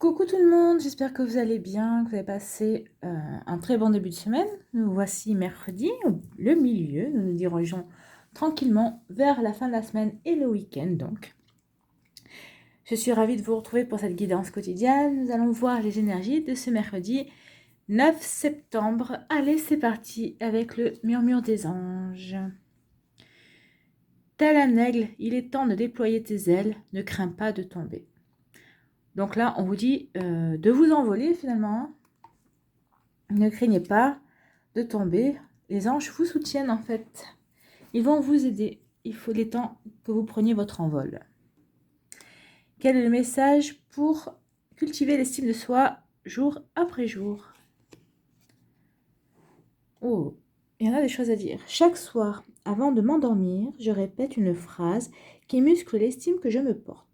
Coucou tout le monde, j'espère que vous allez bien, que vous avez passé un très bon début de semaine. Nous voici mercredi, le milieu, nous nous dirigeons tranquillement vers la fin de la semaine et le week-end donc. Je suis ravie de vous retrouver pour cette guidance quotidienne. Nous allons voir les énergies de ce mercredi 9 septembre. Allez, c'est parti avec le murmure des anges. Tel un aigle, il est temps de déployer tes ailes, ne crains pas de tomber. Donc là, on vous dit de vous envoler finalement. Ne craignez pas de tomber. Les anges vous soutiennent en fait. Ils vont vous aider. Il faut les temps que vous preniez votre envol. Quel est le message pour cultiver l'estime de soi jour après jour? Oh, il y en a des choses à dire. Chaque soir, avant de m'endormir, je répète une phrase qui muscle l'estime que je me porte.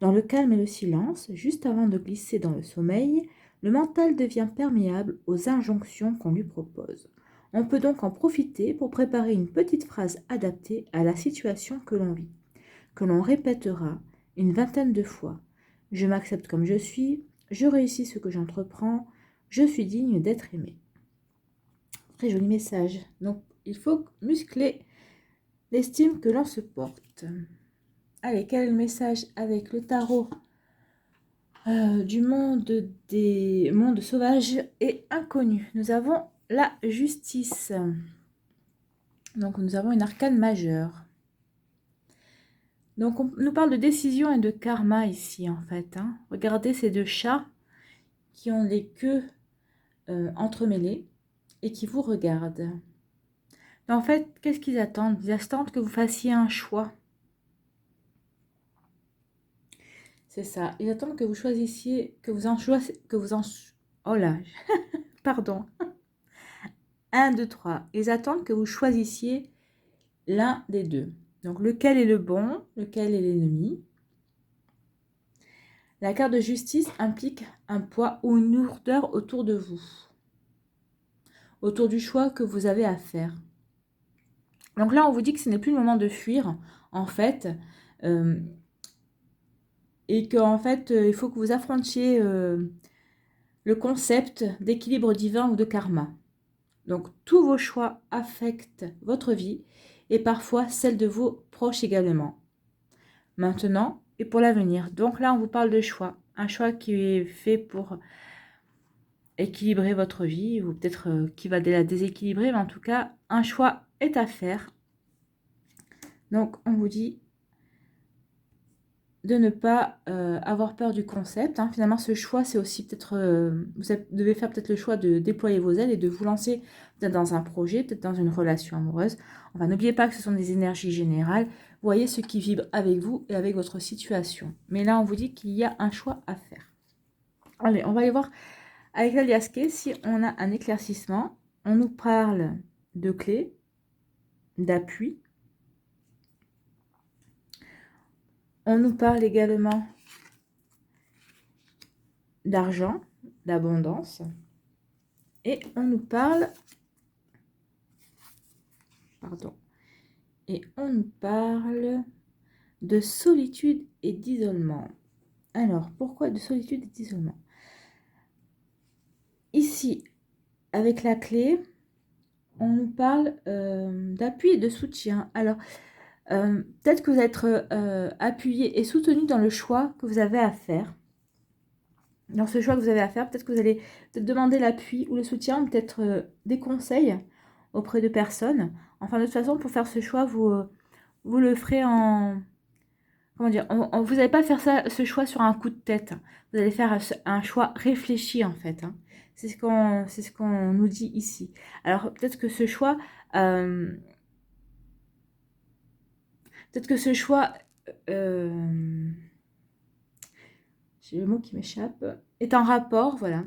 Dans le calme et le silence, juste avant de glisser dans le sommeil, le mental devient perméable aux injonctions qu'on lui propose. On peut donc en profiter pour préparer une petite phrase adaptée à la situation que l'on vit, que l'on répétera une vingtaine de fois. Je m'accepte comme je suis, je réussis ce que j'entreprends, je suis digne d'être aimé. Très joli message. Donc, il faut muscler l'estime que l'on se porte. Allez, quel est le message avec le tarot du monde des mondes sauvages et inconnus? Nous avons la justice. Donc, nous avons une arcane majeure. Donc, on nous parle de décision et de karma ici, en fait. Regardez ces deux chats qui ont les queues entremêlées et qui vous regardent. Mais en fait, qu'est-ce qu'ils attendent? Ils attendent que vous fassiez un choix. C'est ça. Ils attendent que vous choisissiez, oh là, pardon. 1, 2, 3. Ils attendent que vous choisissiez l'un des deux. Donc, lequel est le bon, lequel est l'ennemi. La carte de justice implique un poids ou une lourdeur autour de vous, autour du choix que vous avez à faire. Donc là, on vous dit que ce n'est plus le moment de fuir, en fait, et qu'en fait, il faut que vous affrontiez le concept d'équilibre divin ou de karma. Donc, tous vos choix affectent votre vie et parfois celle de vos proches également. Maintenant et pour l'avenir. Donc là, on vous parle de choix. Un choix qui est fait pour équilibrer votre vie ou peut-être qui va la déséquilibrer. Mais en tout cas, un choix est à faire. Donc, on vous dit de ne pas avoir peur du concept. Finalement, ce choix, c'est aussi peut-être... vous devez faire peut-être le choix de déployer vos ailes et de vous lancer peut-être dans un projet, peut-être dans une relation amoureuse. Enfin, n'oubliez pas que ce sont des énergies générales. Voyez ce qui vibre avec vous et avec votre situation. Mais là, on vous dit qu'il y a un choix à faire. Allez, on va aller voir avec l'aliasqué si on a un éclaircissement. On nous parle de clés, d'appui. On nous parle également d'argent, d'abondance. Et on nous parle... Pardon. Et on nous parle de solitude et d'isolement. Alors, pourquoi de solitude et d'isolement? Ici, avec la clé, on nous parle d'appui et de soutien. Alors, peut-être que vous êtes appuyé et soutenu dans le choix que vous avez à faire. Dans ce choix que vous avez à faire, peut-être que vous allez demander l'appui ou le soutien, peut-être des conseils auprès de personnes. Enfin, de toute façon, pour faire ce choix, vous le ferez en... Comment dire? Vous n'allez pas faire ce choix sur un coup de tête. Vous allez faire un choix réfléchi, en fait. C'est ce qu'on nous dit ici. Alors, peut-être que ce choix... j'ai le mot qui m'échappe, est en rapport, voilà.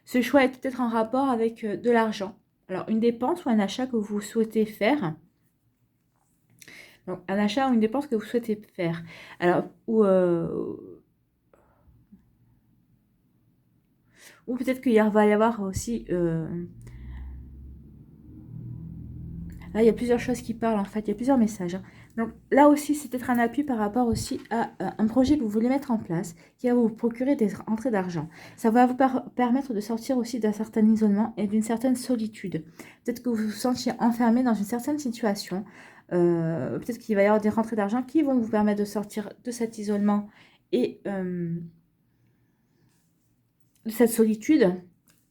Ce choix est peut-être en rapport avec de l'argent. Alors, une dépense ou un achat que vous souhaitez faire. Donc, un achat ou une dépense que vous souhaitez faire. Alors, ou peut-être qu'il va y avoir aussi... là, il y a plusieurs choses qui parlent, en fait. Il y a plusieurs messages. Donc là aussi, c'est peut-être un appui par rapport aussi à un projet que vous voulez mettre en place, qui va vous procurer des rentrées d'argent. Ça va vous permettre de sortir aussi d'un certain isolement et d'une certaine solitude. Peut-être que vous vous sentiez enfermé dans une certaine situation. Peut-être qu'il va y avoir des rentrées d'argent qui vont vous permettre de sortir de cet isolement et de cette solitude.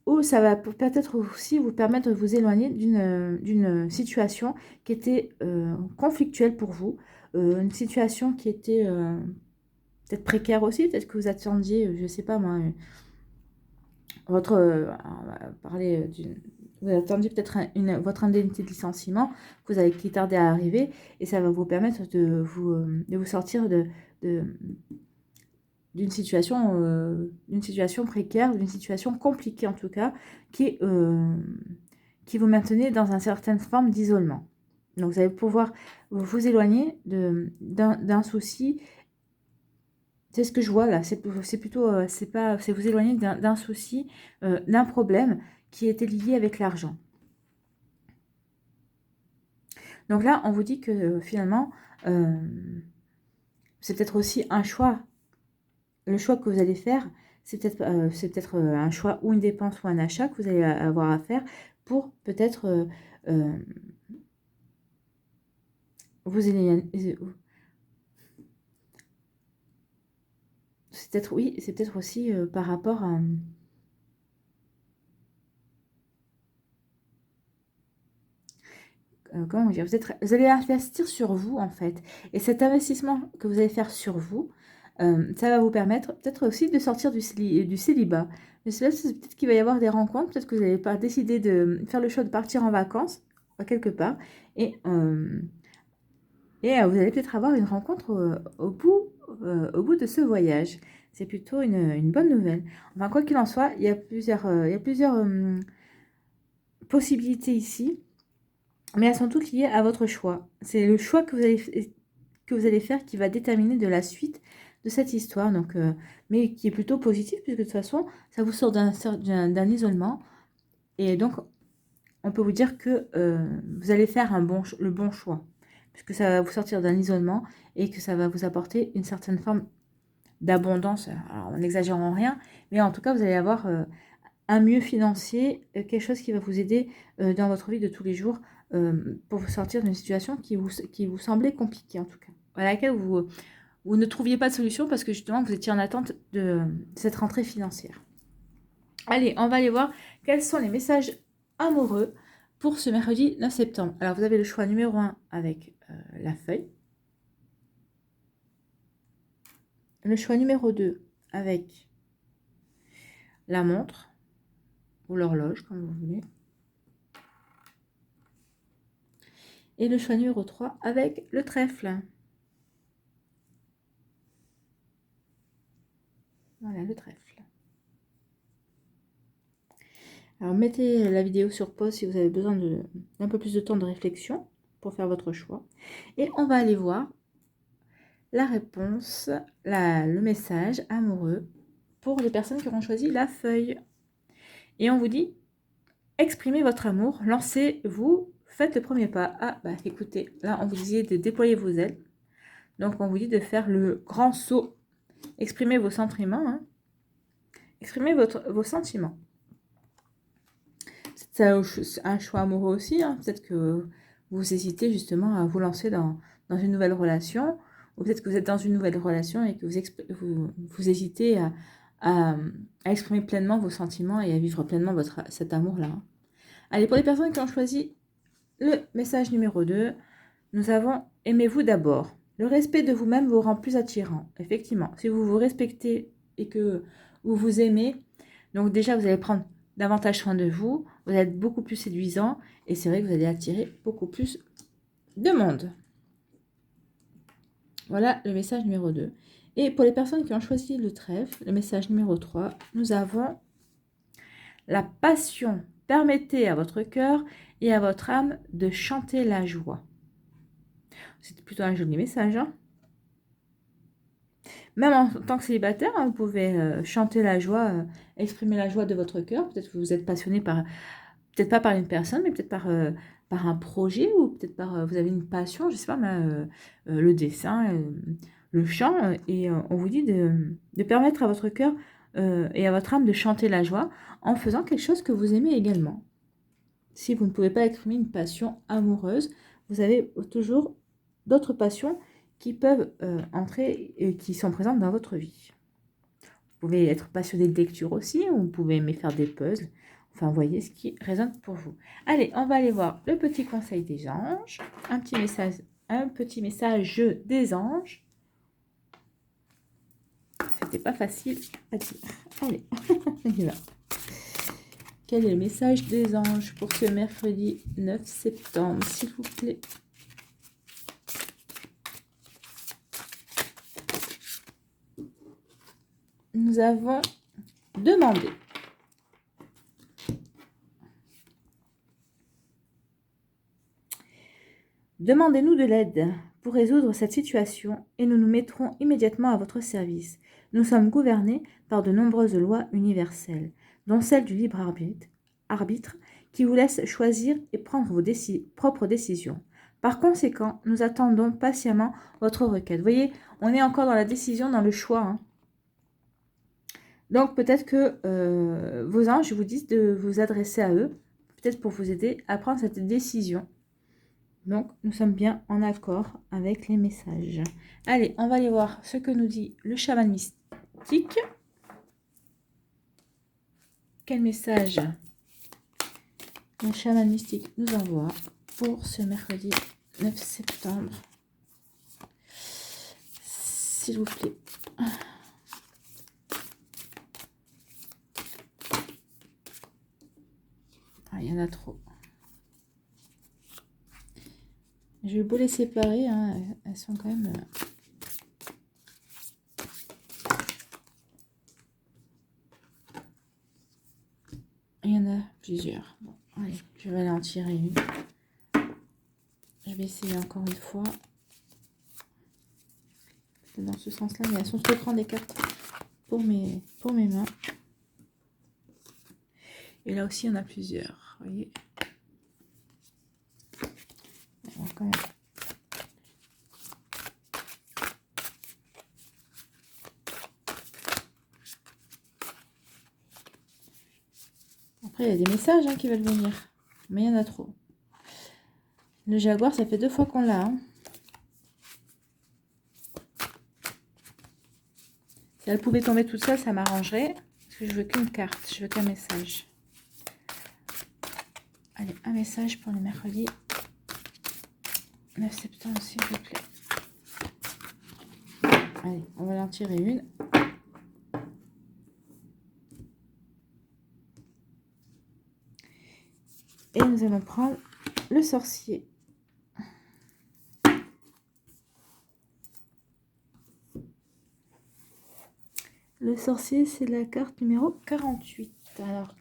Ou ça va peut-être aussi vous permettre de vous éloigner d'une situation qui était conflictuelle pour vous, une situation qui était peut-être précaire aussi, peut-être que vous attendiez, je ne sais pas moi, votre, on va parler vous attendiez peut-être votre indemnité de licenciement, que vous avez qui tardait à arriver, et ça va vous permettre de vous sortir de, d'une situation précaire, d'une situation compliquée en tout cas, qui vous maintenait dans une certaine forme d'isolement. Donc vous allez pouvoir vous éloigner d'un souci. C'est ce que je vois là, c'est plutôt, c'est vous éloigner d'un souci, d'un problème qui était lié avec l'argent. Donc là, on vous dit que finalement, c'est peut-être aussi un choix. Le choix que vous allez faire, c'est peut-être un choix ou une dépense ou un achat que vous allez avoir à faire pour peut-être vous éloigner. C'est peut-être, oui, c'est peut-être aussi par rapport à... comment dire, vous allez investir sur vous en fait. Et cet investissement que vous allez faire sur vous, ça va vous permettre peut-être aussi de sortir du célibat. Mais peut-être qu'il va y avoir des rencontres, peut-être que vous n'allez pas décider de faire le choix de partir en vacances, quelque part, et vous allez peut-être avoir une rencontre au bout de ce voyage. C'est plutôt une bonne nouvelle. Enfin, quoi qu'il en soit, il y a plusieurs possibilités ici, mais elles sont toutes liées à votre choix. C'est le choix que vous allez faire qui va déterminer de la suite de cette histoire, donc, mais qui est plutôt positif, puisque de toute façon, ça vous sort d'un isolement. Et donc, on peut vous dire que vous allez faire le bon choix, puisque ça va vous sortir d'un isolement et que ça va vous apporter une certaine forme d'abondance. Alors, en n'exagérant rien, mais en tout cas, vous allez avoir un mieux financier, quelque chose qui va vous aider dans votre vie de tous les jours pour vous sortir d'une situation qui vous semblait compliquée, en tout cas, à laquelle vous ne trouviez pas de solution parce que justement, vous étiez en attente de cette rentrée financière. Allez, on va aller voir quels sont les messages amoureux pour ce mercredi 9 septembre. Alors, vous avez le choix numéro 1 avec la feuille. Le choix numéro 2 avec la montre ou l'horloge, comme vous voulez. Et le choix numéro 3 avec le trèfle. Voilà, le trèfle. Alors, mettez la vidéo sur pause si vous avez besoin d'un peu plus de temps de réflexion pour faire votre choix. Et on va aller voir la réponse, le message amoureux pour les personnes qui auront choisi la feuille. Et on vous dit, exprimez votre amour, lancez-vous, faites le premier pas. Ah, bah écoutez, là, on vous disait de déployer vos ailes. Donc, on vous dit de faire le grand saut. Exprimez vos sentiments. Hein. Exprimez vos sentiments. C'est un choix amoureux aussi. Hein. Peut-être que vous hésitez justement à vous lancer dans une nouvelle relation. Ou peut-être que vous êtes dans une nouvelle relation et que vous hésitez à exprimer pleinement vos sentiments et à vivre pleinement cet amour-là. Hein. Allez, pour les personnes qui ont choisi le message numéro 2, nous avons « Aimez-vous d'abord ». Le respect de vous-même vous rend plus attirant. Effectivement, si vous vous respectez et que vous vous aimez, donc déjà vous allez prendre davantage soin de vous, vous allez être beaucoup plus séduisant et c'est vrai que vous allez attirer beaucoup plus de monde. Voilà le message numéro 2. Et pour les personnes qui ont choisi le trèfle, le message numéro 3, nous avons la passion. Permettez à votre cœur et à votre âme de chanter la joie. C'est plutôt un joli message. Hein. Même en tant que célibataire, hein, vous pouvez chanter la joie, exprimer la joie de votre cœur. Peut-être que vous êtes passionné par, peut-être pas par une personne, mais peut-être par par un projet ou peut-être par, vous avez une passion, je sais pas, le dessin, le chant, et on vous dit de permettre à votre cœur et à votre âme de chanter la joie en faisant quelque chose que vous aimez également. Si vous ne pouvez pas exprimer une passion amoureuse, vous avez toujours d'autres passions qui peuvent entrer et qui sont présentes dans votre vie. Vous pouvez être passionné de lecture aussi, ou vous pouvez aimer faire des puzzles. Enfin, voyez ce qui résonne pour vous. Allez, on va aller voir le petit conseil des anges. Un petit message des anges. C'était pas facile à dire. Allez, on y va. Quel est le message des anges pour ce mercredi 9 septembre, s'il vous plaît? Nous avons demandé. Demandez-nous de l'aide pour résoudre cette situation et nous nous mettrons immédiatement à votre service. Nous sommes gouvernés par de nombreuses lois universelles, dont celle du libre arbitre qui vous laisse choisir et prendre vos propres décisions. Par conséquent, nous attendons patiemment votre requête. Vous voyez, on est encore dans la décision, dans le choix. Hein. Donc peut-être que vos anges vous disent de vous adresser à eux, peut-être pour vous aider à prendre cette décision. Donc, nous sommes bien en accord avec les messages. Allez, on va aller voir ce que nous dit le chaman mystique. Quel message le chaman mystique nous envoie pour ce mercredi 9 septembre? S'il vous plaît. Ah, il y en a trop. Je vais beau les séparer, hein, elles sont quand même... Il y en a plusieurs. Bon, allez, je vais aller en tirer une. Je vais essayer encore une fois. Dans ce sens-là, mais elles sont trop grandes des cartes pour mes mains. Et là aussi, il y en a plusieurs. Vous voyez. Quand même. Après, il y a des messages qui veulent venir. Mais il y en a trop. Le jaguar, ça fait 2 fois qu'on l'a. Hein. Si elle pouvait tomber toute seule, ça m'arrangerait. Parce que je veux qu'une carte. Je veux qu'un message. Allez, un message pour le mercredi 9 septembre, s'il vous plaît. Allez, on va en tirer une. Et nous allons prendre le sorcier. Le sorcier, c'est la carte numéro 48. Alors,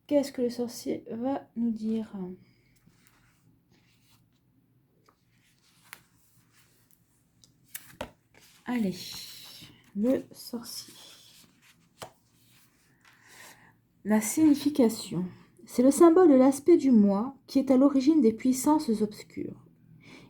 qu'est-ce que le sorcier va nous dire ? Allez, le sorcier. La signification. C'est le symbole de l'aspect du moi qui est à l'origine des puissances obscures.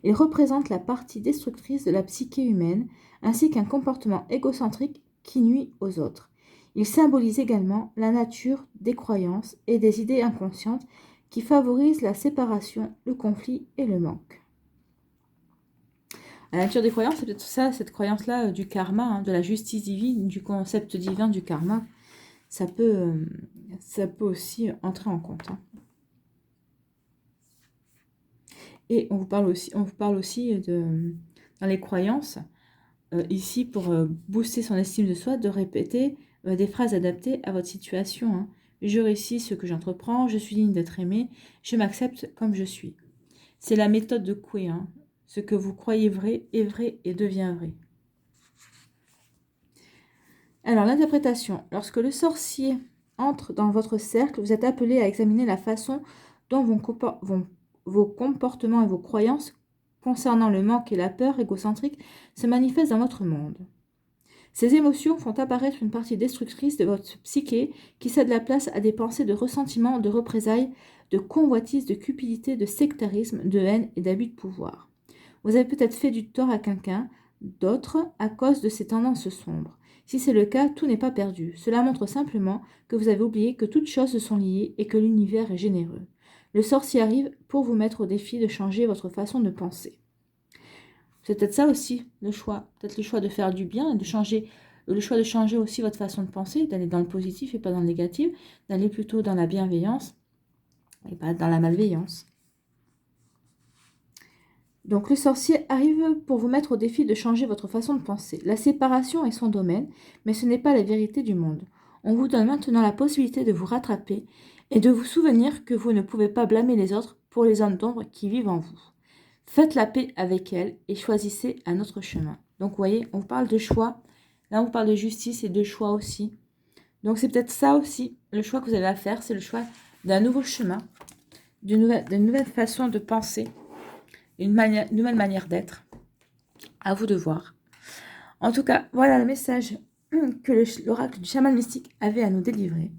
Il représente la partie destructrice de la psyché humaine, ainsi qu'un comportement égocentrique qui nuit aux autres. Il symbolise également la nature des croyances et des idées inconscientes qui favorisent la séparation, le conflit et le manque. La nature des croyances, c'est peut-être ça, cette croyance-là du karma, de la justice divine, du concept divin du karma. Ça peut aussi entrer en compte. Et on vous parle aussi dans les croyances, ici pour booster son estime de soi, de répéter des phrases adaptées à votre situation. Je réussis ce que j'entreprends, je suis digne d'être aimé, je m'accepte comme je suis. C'est la méthode de Coué. Ce que vous croyez vrai est vrai et devient vrai. Alors, l'interprétation. Lorsque le sorcier entre dans votre cercle, vous êtes appelé à examiner la façon dont vos comportements et vos croyances concernant le manque et la peur égocentrique se manifestent dans votre monde. Ces émotions font apparaître une partie destructrice de votre psyché qui cède la place à des pensées de ressentiment, de représailles, de convoitise, de cupidité, de sectarisme, de haine et d'abus de pouvoir. Vous avez peut-être fait du tort à quelqu'un d'autre à cause de ces tendances sombres. Si c'est le cas, tout n'est pas perdu. Cela montre simplement que vous avez oublié que toutes choses sont liées et que l'univers est généreux. Le sorcier arrive pour vous mettre au défi de changer votre façon de penser. C'est peut-être ça aussi, le choix. Peut-être le choix de faire du bien et de changer, le choix de changer aussi votre façon de penser, d'aller dans le positif et pas dans le négatif, d'aller plutôt dans la bienveillance et pas dans la malveillance. Donc le sorcier arrive pour vous mettre au défi de changer votre façon de penser. La séparation est son domaine, mais ce n'est pas la vérité du monde. On vous donne maintenant la possibilité de vous rattraper et de vous souvenir que vous ne pouvez pas blâmer les autres pour les zones d'ombre qui vivent en vous. Faites la paix avec elles et choisissez un autre chemin. Donc vous voyez, on parle de choix. Là, on parle de justice et de choix aussi. Donc c'est peut-être ça aussi, le choix que vous avez à faire, c'est le choix d'un nouveau chemin, d'une nouvelle façon de penser, une nouvelle manière d'être. À vous de voir. En tout cas, voilà le message que l'oracle du chaman mystique avait à nous délivrer.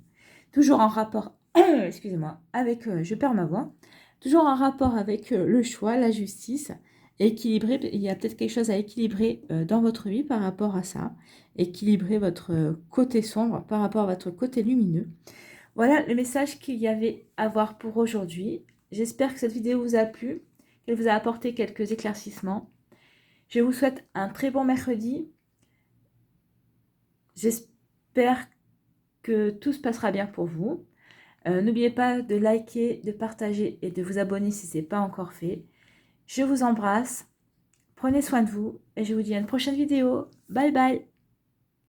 Toujours en rapport, excusez-moi, avec, je perds ma voix, toujours en rapport avec le choix, la justice, équilibrer, il y a peut-être quelque chose à équilibrer dans votre vie par rapport à ça, équilibrer votre côté sombre par rapport à votre côté lumineux. Voilà le message qu'il y avait à voir pour aujourd'hui. J'espère que cette vidéo vous a plu, qu'elle vous a apporté quelques éclaircissements. Je vous souhaite un très bon mercredi. J'espère que tout se passera bien pour vous. N'oubliez pas de liker, de partager et de vous abonner si ce n'est pas encore fait. Je vous embrasse. Prenez soin de vous et je vous dis à une prochaine vidéo. Bye bye.